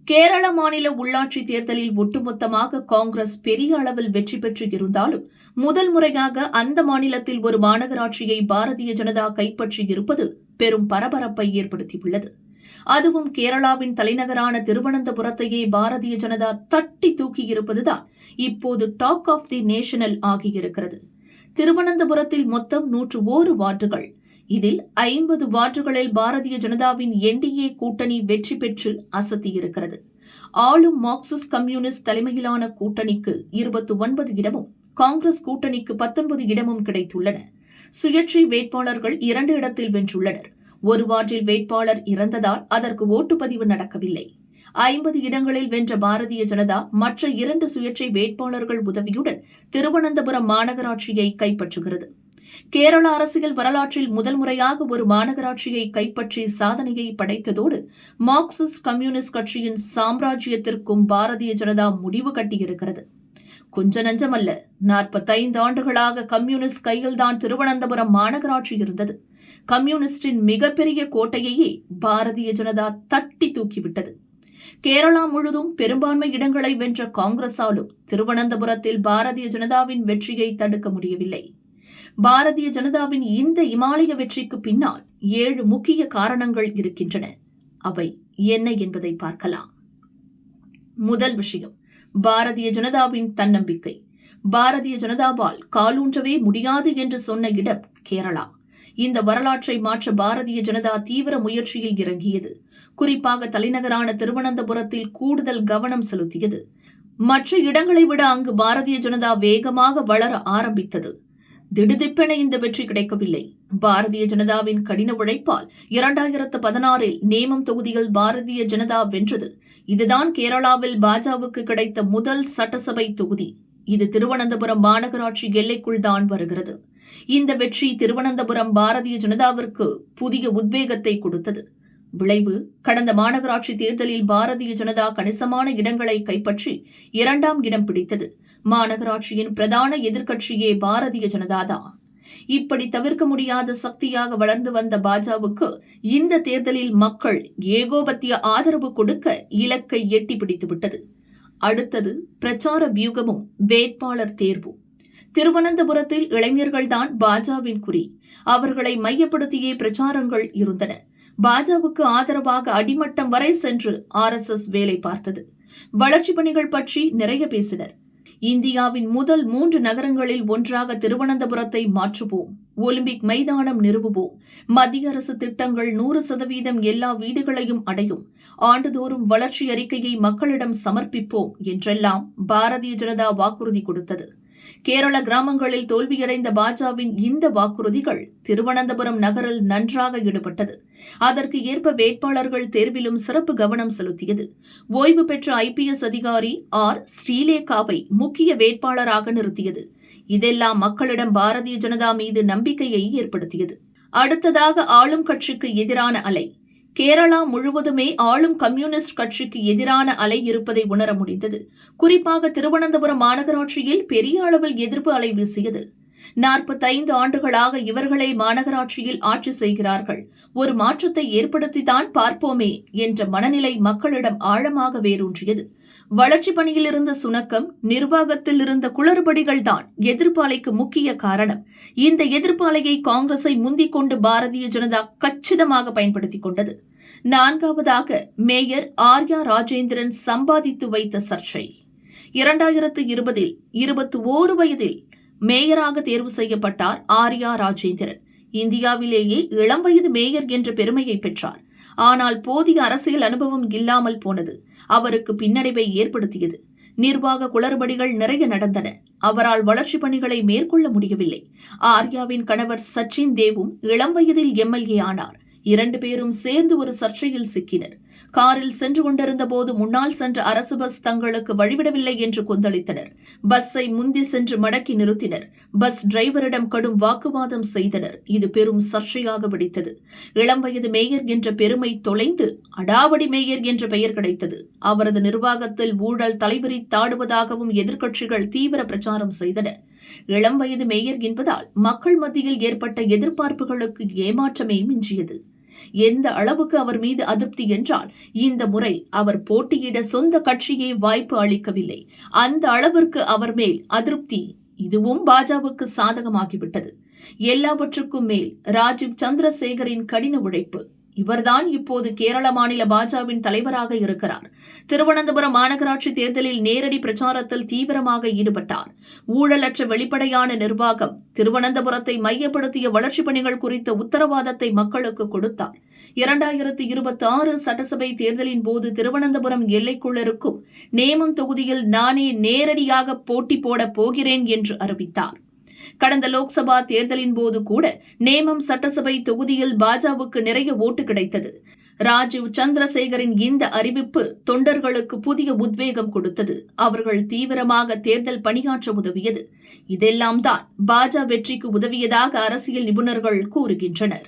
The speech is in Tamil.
கேரள மாநில உள்ளாட்சி தேர்தலில் ஒட்டுமொத்தமாக காங்கிரஸ் பெரிய அளவில் வெற்றி பெற்று இருந்தாலும் முதல் முறையாக அந்த மாநிலத்தில் ஒரு மாநகராட்சியை பாரதிய ஜனதா கைப்பற்றியிருப்பது பெரும் பரபரப்பை ஏற்படுத்தியுள்ளது. அதுவும் கேரளாவின் தலைநகரான திருவனந்தபுரத்தையே பாரதிய ஜனதா தட்டி தூக்கியிருப்பதுதான் இப்போது டாக் ஆஃப் தி நேஷனல் ஆகியிருக்கிறது. திருவனந்தபுரத்தில் மொத்தம் 101 வார்டுகள். இதில் 50 வார்டுகளில் பாரதிய ஜனதாவின் என்டிஏ கூட்டணி வெற்றி பெற்று அசத்தியிருக்கிறது. ஆளும் மார்க்சிஸ்ட் கம்யூனிஸ்ட் தலைமையிலான கூட்டணிக்கு 29 இடமும் காங்கிரஸ் கூட்டணிக்கு 19 இடமும் கிடைத்துள்ளன. சுயேட்சை வேட்பாளர்கள் 2 இடத்தில் வென்றுள்ளனர். ஒரு வார்டில் வேட்பாளர் இறந்ததால் அதற்கு ஓட்டுப்பதிவு நடக்கவில்லை. 50 இடங்களில் வென்ற பாரதிய ஜனதா மற்ற 2 சுயேட்சை வேட்பாளர்கள் உதவியுடன் திருவனந்தபுரம் மாநகராட்சியை கைப்பற்றுகிறது. கேரள அரசியல் வரலாற்றில் முதல் முறையாக ஒரு மாநகராட்சியை கைப்பற்றி சாதனையை படைத்ததோடு மார்க்சிஸ்ட் கம்யூனிஸ்ட் கட்சியின் சாம்ராஜ்யத்திற்கும் பாரதிய ஜனதா முடிவு கட்டியிருக்கிறது. கொஞ்ச நஞ்சமல்ல, 45 ஆண்டுகளாக கம்யூனிஸ்ட் கையில்தான் திருவனந்தபுரம் மாநகராட்சி இருந்தது. கம்யூனிஸ்டின் மிகப்பெரிய கோட்டையையே பாரதிய ஜனதா தட்டி தூக்கிவிட்டது. கேரளா முழுதும் பெரும்பான்மை இடங்களை வென்ற காங்கிரசாலும் திருவனந்தபுரத்தில் பாரதிய ஜனதாவின் வெற்றியை தடுக்க முடியவில்லை. பாரதிய ஜனதாவின் இந்த இமாலய வெற்றிக்கு பின்னால் 7 முக்கிய காரணங்கள் இருக்கின்றன. அவை என்ன என்பதை பார்க்கலாம். முதல் விஷயம், பாரதிய ஜனதாவின் தன்னம்பிக்கை. பாரதிய ஜனதாவால் காலூன்றவே முடியாது என்று சொன்ன இடம் கேரளா. இந்த வரலாற்றை மாற்ற பாரதிய ஜனதா தீவிர முயற்சியில் இறங்கியது. குறிப்பாக தலைநகரான திருவனந்தபுரத்தில் கூடுதல் கவனம் செலுத்தியது. மற்ற இடங்களை விட அங்கு பாரதிய ஜனதா வேகமாக வளர ஆரம்பித்தது. திடுதிப்பென இந்த வெற்றி கிடைக்கவில்லை. பாரதிய ஜனதாவின் கடின உழைப்பால் 2016 நேமம் தொகுதியில் பாரதிய ஜனதா வென்றது. இதுதான் கேரளாவில் பாஜகவுக்கு கிடைத்த முதல் சட்டசபை தொகுதி. இது திருவனந்தபுரம் மாநகராட்சி எல்லைக்குள் தான் வருகிறது. இந்த வெற்றி திருவனந்தபுரம் பாரதிய ஜனதாவிற்கு புதிய உத்வேகத்தை கொடுத்தது. விளைவு, கடந்த மாநகராட்சி தேர்தலில் பாரதிய ஜனதா கணிசமான இடங்களை கைப்பற்றி 2ஆம் இடம் பிடித்தது. மாநகராட்சியின் பிரதான எதிர்க்கட்சியே பாரதிய ஜனதாதான். இப்படி தவிர்க்க முடியாத சக்தியாக வளர்ந்து வந்த பாஜகவுக்கு இந்த தேர்தலில் மக்கள் ஏகோபத்திய ஆதரவு கொடுக்க இலக்கை எட்டி பிடித்துவிட்டது. அடுத்தது பிரச்சார வியூகமும் வேட்பாளர் தேர்வும். திருவனந்தபுரத்தில் இளைஞர்கள்தான் பாஜகவின் குறி. அவர்களை மையப்படுத்தியே பிரச்சாரங்கள் இருந்தன. பாஜகவுக்கு ஆதரவாக அடிமட்டம் வரை சென்று RSS வேலை பார்த்தது. வளர்ச்சிப் பணிகள் பற்றி நிறைய பேசினர். இந்தியாவின் முதல் 3 நகரங்களில் ஒன்றாக திருவனந்தபுரத்தை மாற்றுவோம், ஒலிம்பிக் மைதானம் நிறுவுவோம், மத்திய அரசு திட்டங்கள் 100% எல்லா வீடுகளையும் அடையும், ஆண்டுதோறும் வளர்ச்சி அறிக்கையை மக்களிடம் சமர்ப்பிப்போம் என்றெல்லாம் பாரதிய ஜனதா வாக்குறுதி கொடுத்தது. கேரள கிராமங்களில் தோல்வியடைந்த பாஜகவின் இந்த வாக்குறுதிகள் திருவனந்தபுரம் நகரில் நன்றாக ஈடுபட்டது. அதற்கு ஏற்ப வேட்பாளர்கள் தேர்விலும் சிறப்பு கவனம் செலுத்தியது. ஓய்வு பெற்ற IPS அதிகாரி ஸ்ரீலேகாவை முக்கிய வேட்பாளராக நிறுத்தியது. இதெல்லாம் மக்களிடம் பாரதிய ஜனதா மீது நம்பிக்கையை ஏற்படுத்தியது. அடுத்ததாக ஆளும் கட்சிக்கு எதிரான அலை. கேரளா முழுவதுமே ஆளும் கம்யூனிஸ்ட் கட்சிக்கு எதிரான அலை இருப்பதை உணர முடிந்தது. குறிப்பாக திருவனந்தபுரம் மாநகராட்சியில் பெரிய அளவில் எதிர்ப்பு அலை வீசியது. 45 ஆண்டுகளாக இவர்களே மாநகராட்சியில் ஆட்சி செய்கிறார்கள், ஒரு மாற்றத்தை ஏற்படுத்தித்தான் பார்ப்போமே என்ற மனநிலை மக்களிடம் ஆழமாக வேரூன்றியது. வளர்ச்சி பணியில் இருந்த சுணக்கம், நிர்வாகத்தில் இருந்த குளறுபடிகள் தான் எதிர்ப்பு அலைக்கு முக்கிய காரணம். இந்த எதிர்ப்பு அலையை காங்கிரஸை முந்திக் கொண்டு பாரதிய ஜனதா கச்சிதமாக பயன்படுத்திக் கொண்டது. 4வதாக மேயர் ஆர்யா ராஜேந்திரன் சம்பாதித்து வைத்த சர்ச்சை. 2020 21 வயதில் மேயராக தேர்வு செய்யப்பட்டார் ஆர்யா ராஜேந்திரன். இந்தியாவிலேயே இளம் வயது மேயர் என்ற பெருமையை பெற்றார். ஆனால் போதிய அரசியல் அனுபவம் இல்லாமல் போனது அவருக்கு பின்னடைவை ஏற்படுத்தியது. நிர்வாக குளறுபடிகள் நிறைய நடந்தன. அவரால் வளர்ச்சி பணிகளை மேற்கொள்ள முடியவில்லை. ஆர்யாவின் கணவர் சச்சின் தேவும் இளம் வயதில் MLA ஆனார். 2 பேரும் சேர்ந்து ஒரு சர்ச்சையில் சிக்கினர். காரில் சென்று கொண்டிருந்த போது முன்னால் சென்ற அரசு பஸ் தங்களுக்கு வழிவிடவில்லை என்று கொந்தளித்தனர். பஸ்ஸை முந்தி சென்று மடக்கி நிறுத்தினர். பஸ் டிரைவரிடம் கடும் வாக்குவாதம் செய்தனர். இது பெரும் சர்ச்சையாக வெடித்தது. இளம் வயது மேயர் என்ற பெருமை தொலைந்து அடாவடி மேயர் என்ற பெயர் கிடைத்தது. அவரது நிர்வாகத்தில் ஊழல் தலைவிரித்தாடுவதாகவும் எதிர்க்கட்சிகள் தீவிர பிரச்சாரம் செய்தன. இளம் வயது மேயர் என்பதால் மக்கள் மத்தியில் ஏற்பட்ட எதிர்பார்ப்புகளுக்கு ஏமாற்றமே மிஞ்சியது. எந்த அளவுக்கு அவர் மீது அதிருப்தி என்றால், இந்த முறை அவர் போட்டியிட சொந்த கட்சியே வாய்ப்பு அளிக்கவில்லை. அந்த அளவிற்கு அவர் மேல் அதிருப்தி. இதுவும் பாஜகவுக்கு சாதகமாகிவிட்டது. எல்லாவற்றுக்கும் மேல் ராஜீவ் சந்திரசேகரின் கடின உழைப்பு. இவர்தான் இப்போது கேரள மாநில பாஜகவின் தலைவராக இருக்கிறார். திருவனந்தபுரம் மாநகராட்சி தேர்தலில் நேரடி பிரச்சாரத்தில் தீவிரமாக ஈடுபட்டார். ஊழலற்ற வெளிப்படையான நிர்வாகம், திருவனந்தபுரத்தை மையப்படுத்திய வளர்ச்சிப் பணிகள் குறித்த உத்தரவாதத்தை மக்களுக்கு கொடுத்தார். 2026 சட்டசபை தேர்தலின் போது திருவனந்தபுரம் எல்லைக்குள் இருக்கும் நேமம் தொகுதியில் நானே நேரடியாக போட்டி போடப் போகிறேன் என்று அறிவித்தார். கடந்த லோக்சபா தேர்தலின் போது கூட நேமம் சட்டசபை தொகுதியில் பாஜகவுக்கு நிறைய ஓட்டு கிடைத்தது. ராஜீவ் சந்திரசேகரின் இந்த அறிவிப்பு தொண்டர்களுக்கு புதிய உத்வேகம் கொடுத்தது. அவர்கள் தீவிரமாக தேர்தல் பணியாற்ற உதவியது. இதெல்லாம் தான் பாஜக வெற்றிக்கு உதவியதாக அரசியல் நிபுணர்கள் கூறுகின்றனர்.